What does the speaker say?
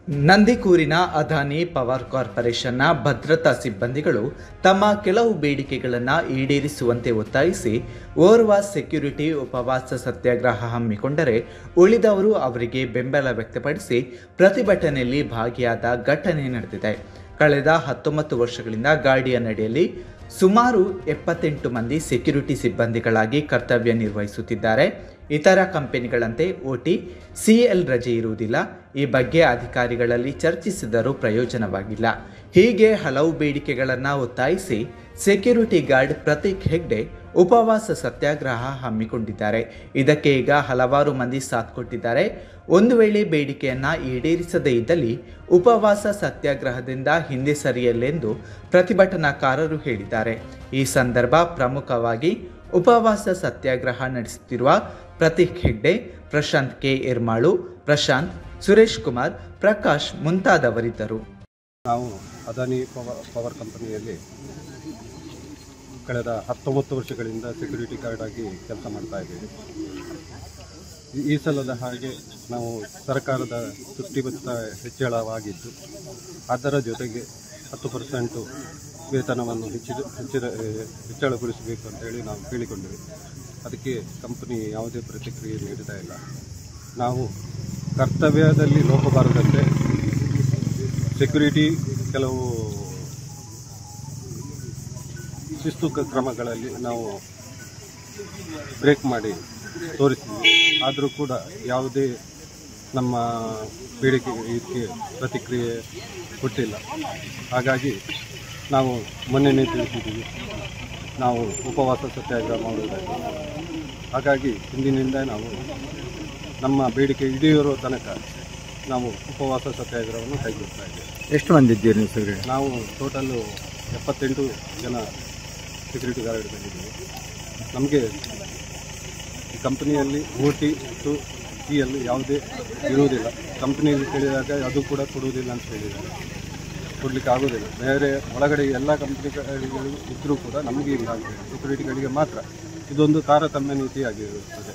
ನಂದಿಕೂರಿನ Adani power ಕಾರ್ಪೊರೇಷನ್ನ ಭದ್ರತಾ ಸಿಬ್ಬಂದಿಗಳು ತಮ್ಮ ಕೆಲವು ಬೇಡಿಕೆಗಳನ್ನು ಈಡೇರಿಸುವಂತೆ ಒತ್ತಾಯಿಸಿ ಓರ್ವ ಸೆಕ್ಯೂರಿಟಿ ಉಪವಾಸ ಸತ್ಯಾಗ್ರಹ ಹಮ್ಮಿಕೊಂಡರೆ ಉಳಿದವರು ಅವರಿಗೆ ಬೆಂಬಲ ವ್ಯಕ್ತಪಡಿಸಿ ಪ್ರತಿಭಟನೆಯಲ್ಲಿ ಭಾಗಿಯಾದ ಘಟನೆ ನಡೆದಿದೆ. ಕಳೆದ 19 ವರ್ಷಗಳಿಂದ ಗಾರ್ಡಿಯನ್ ಅಡಿಯಲ್ಲಿ ಸುಮಾರು 78 ಮಂದಿ ಸೆಕ್ಯೂರಿಟಿ ಸಿಬ್ಬಂದಿಗಳಾಗಿ ಕರ್ತವ್ಯ ನಿರ್ವಹಿಸುತ್ತಿದ್ದಾರೆ. ಇತರ ಕಂಪನಿಗಳಂತೆ ಓಟಿ, ಸಿಎಲ್ ರಜೆ ಇರುವುದಿಲ್ಲ. ಈ ಬಗ್ಗೆ ಅಧಿಕಾರಿಗಳಲ್ಲಿ ಚರ್ಚಿಸಿದರೂ ಪ್ರಯೋಜನವಾಗಿಲ್ಲ. ಹೀಗೆ ಹಲವು ಬೇಡಿಕೆಗಳನ್ನು ಒತ್ತಾಯಿಸಿ ಸೆಕ್ಯೂರಿಟಿ ಗಾರ್ಡ್ ಪ್ರತೀಕ್ ಹೆಗ್ಡೆ ಉಪವಾಸ ಸತ್ಯಾಗ್ರಹ ಹಮ್ಮಿಕೊಂಡಿದ್ದಾರೆ. ಇದಕ್ಕೆ ಈಗ ಹಲವಾರು ಮಂದಿ ಸಾಥ್ ಕೊಟ್ಟಿದ್ದಾರೆ. ಒಂದು ವೇಳೆ ಬೇಡಿಕೆಯನ್ನು ಈಡೇರಿಸದೇ ಇದ್ದಲ್ಲಿ ಉಪವಾಸ ಸತ್ಯಾಗ್ರಹದಿಂದ ಹಿಂದೆ ಸರಿಯಲೆಂದು ಪ್ರತಿಭಟನಾಕಾರರು ಹೇಳಿದ್ದಾರೆ. ಈ ಸಂದರ್ಭ ಪ್ರಮುಖವಾಗಿ ಉಪವಾಸ ಸತ್ಯಾಗ್ರಹ ನಡೆಸುತ್ತಿರುವ ಪ್ರತೀಕ್ ಹೆಗ್ಡೆ, ಪ್ರಶಾಂತ್ ಕೆ ಎರ್ಮಾಳು, ಪ್ರಶಾಂತ್, ಸುರೇಶ್ ಕುಮಾರ್, ಪ್ರಕಾಶ್ ಮುಂತಾದವರಿದ್ದರು. ನಾವು ಅದಾನಿ ಪವರ್ ಕಂಪನಿಯಲ್ಲಿ ಕಳೆದ 19 ವರ್ಷಗಳಿಂದ ಸೆಕ್ಯೂರಿಟಿ ಗಾರ್ಡ್ ಆಗಿ ಕೆಲಸ ಮಾಡ್ತಾ ಇದ್ದೀವಿ. ಈ ಸಲದ ಹಾಗೆ ನಾವು ಸರ್ಕಾರದ ತುಷ್ಟಿಭತ್ತ ಹೆಚ್ಚಳವಾಗಿದ್ದು ಅದರ ಜೊತೆಗೆ 10% ವೇತನವನ್ನು ಹೆಚ್ಚಳಗೊಳಿಸಬೇಕು ಅಂತೇಳಿ ನಾವು ಕೇಳಿಕೊಂಡಿವೆ. ಅದಕ್ಕೆ ಕಂಪನಿ ಯಾವುದೇ ಪ್ರತಿಕ್ರಿಯೆ ನೀಡ್ತಾ ಇಲ್ಲ. ನಾವು ಕರ್ತವ್ಯದಲ್ಲಿ ಲೋಪ ಬಾರದಂತೆ ಸೆಕ್ಯೂರಿಟಿ ಕೆಲವು ಶಿಸ್ತು ಕ್ರಮಗಳಲ್ಲಿ ನಾವು ಬ್ರೇಕ್ ಮಾಡಿ ತೋರಿಸ್ತೀವಿ. ಆದರೂ ಕೂಡ ಯಾವುದೇ ನಮ್ಮ ಬೇಡಿಕೆಗೆ ಪ್ರತಿಕ್ರಿಯೆ ಕೊಟ್ಟಿಲ್ಲ. ಹಾಗಾಗಿ ನಾವು ಮೊನ್ನೆನೇ ತಿಳಿಸಿದ್ದೀವಿ ನಾವು ಉಪವಾಸ ಸತ್ಯಾಗ್ರಹ ಮಾಡುವುದಾಗಿ. ಹಾಗಾಗಿ ಇಂದಿನಿಂದ ನಾವು ನಮ್ಮ ಬೇಡಿಕೆ ಈಡೇರೋ ತನಕ ನಾವು ಉಪವಾಸ ಸತ್ಯಾಗ್ರಹವನ್ನು ಕೈಗೊಳ್ತಾ ಇದ್ದೇವೆ. ಎಷ್ಟು ಮಂದಿ ಇದ್ದೀರಿ ನೀವು ಸೆಕ್ಯೂರಿಟಿ? ನಾವು ಟೋಟಲ್ಲು 78 ಜನ ಸೆಕ್ಯೂರಿಟಿ ಗಾರ್ಡ್ ಬಂದಿದ್ದೀವಿ. ನಮಗೆ ಈ ಕಂಪನಿಯಲ್ಲಿ ಓಟಿ ಟು ಸಿಎಲ್ ಯಾವುದೇ ಇರುವುದಿಲ್ಲ. ಕಂಪ್ನಿಯಲ್ಲಿ ಕೇಳಿದಾಗ ಅದು ಕೂಡ ಕೊಡುವುದಿಲ್ಲ ಅಂತ ಹೇಳಿದ್ದಾರೆ. ಕೊಡಲಿಕ್ಕೆ ಆಗೋದಿಲ್ಲ. ಬೇರೆ ಒಳಗಡೆ ಎಲ್ಲ ಕಂಪ್ನಿಗಳು ಇದ್ದರೂ ಕೂಡ ನಮಗೆ ಇಲ್ಲ, ಸೆಕ್ಯೂರಿಟಿಗಳಿಗೆ ಮಾತ್ರ ಇದೊಂದು ತಾರತಮ್ಯ ನೀತಿಯಾಗಿರುತ್ತದೆ.